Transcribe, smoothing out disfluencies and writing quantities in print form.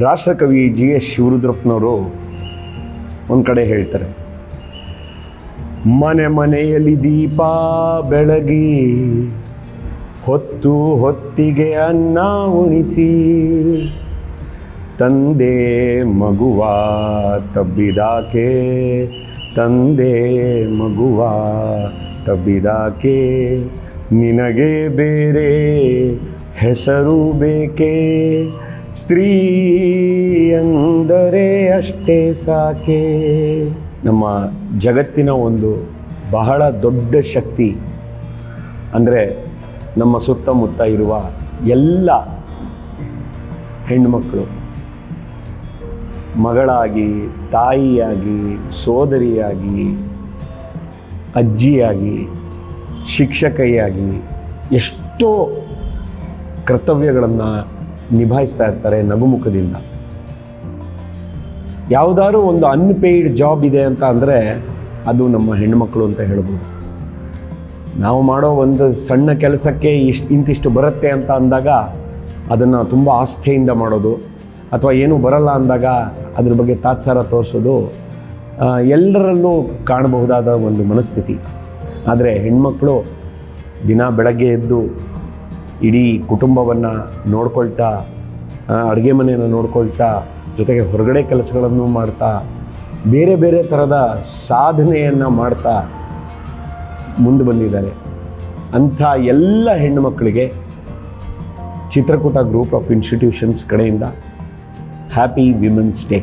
ರಾಷ್ಟ್ರಕವಿ GS ಶಿವರುದ್ರಪ್ಪನವರು ಒಂದು ಕಡೆ ಹೇಳ್ತಾರೆ, ಮನೆ ಮನೆಯಲ್ಲಿ ದೀಪ ಬೆಳಗಿ ಹೊತ್ತು ಹೊತ್ತಿಗೆ ಅನ್ನ ಉಣಿಸಿ ತಂದೆ ಮಗುವ ತಬ್ಬಿದಾಕೆ, ತಂದೆ ಮಗುವ ತಬ್ಬಿದಾಕೆ, ನಿನಗೆ ಬೇರೆ ಹೆಸರು ಬೇಕೆ, ಸ್ತ್ರೀ ಅಂದರೆ ಅಷ್ಟೇ ಸಾಕೆ. ನಮ್ಮ ಜಗತ್ತಿನ ಒಂದು ಬಹಳ ದೊಡ್ಡ ಶಕ್ತಿ ಅಂದರೆ ನಮ್ಮ ಸುತ್ತಮುತ್ತ ಇರುವ ಎಲ್ಲ ಹೆಣ್ಣುಮಕ್ಕಳು, ಮಗಳಾಗಿ, ತಾಯಿಯಾಗಿ, ಸೋದರಿಯಾಗಿ, ಅಜ್ಜಿಯಾಗಿ, ಶಿಕ್ಷಕಿಯಾಗಿ ಎಷ್ಟೋ ಕರ್ತವ್ಯಗಳನ್ನು ನಿಭಾಯಿಸ್ತಾ ಇರ್ತಾರೆ ನಗುಮುಖದಿಂದ. ಯಾವುದಾದ್ರೂ ಒಂದು ಅನ್ಪೇಯ್ಡ್ ಜಾಬ್ ಇದೆ ಅಂತ ಅಂದರೆ ಅದು ನಮ್ಮ ಹೆಣ್ಣುಮಕ್ಕಳು ಅಂತ ಹೇಳ್ಬೋದು. ನಾವು ಮಾಡೋ ಒಂದು ಸಣ್ಣ ಕೆಲಸಕ್ಕೆ ಇಂತಿಷ್ಟು ಬರುತ್ತೆ ಅಂತ ಅಂದಾಗ ಅದನ್ನು ತುಂಬ ಆಸ್ಥೆಯಿಂದ ಮಾಡೋದು, ಅಥವಾ ಏನೂ ಬರಲ್ಲ ಅಂದಾಗ ಅದ್ರ ಬಗ್ಗೆ ತಾತ್ಸಾರ ತೋರಿಸೋದು ಎಲ್ಲರಲ್ಲೂ ಕಾಣಬಹುದಾದ ಒಂದು ಮನಸ್ಥಿತಿ. ಆದರೆ ಹೆಣ್ಮಕ್ಕಳು ದಿನ ಬೆಳಗ್ಗೆ ಎದ್ದು ಇಡೀ ಕುಟುಂಬವನ್ನು ನೋಡ್ಕೊಳ್ತಾ, ಅಡುಗೆ ಮನೆಯನ್ನು ನೋಡ್ಕೊಳ್ತಾ, ಜೊತೆಗೆ ಹೊರಗಡೆ ಕೆಲಸಗಳನ್ನು ಮಾಡ್ತಾ, ಬೇರೆ ಬೇರೆ ಥರದ ಸಾಧನೆಯನ್ನು ಮಾಡ್ತಾ ಮುಂದೆ ಬಂದಿದ್ದಾರೆ. ಅಂಥ ಎಲ್ಲ ಹೆಣ್ಣುಮಕ್ಕಳಿಗೆ ಚಿತ್ರಕೂಟ ಗ್ರೂಪ್ ಆಫ್ ಇನ್ಸ್ಟಿಟ್ಯೂಷನ್ಸ್ ಕಡೆಯಿಂದ ಹ್ಯಾಪಿ ವಿಮೆನ್ಸ್ ಡೇ.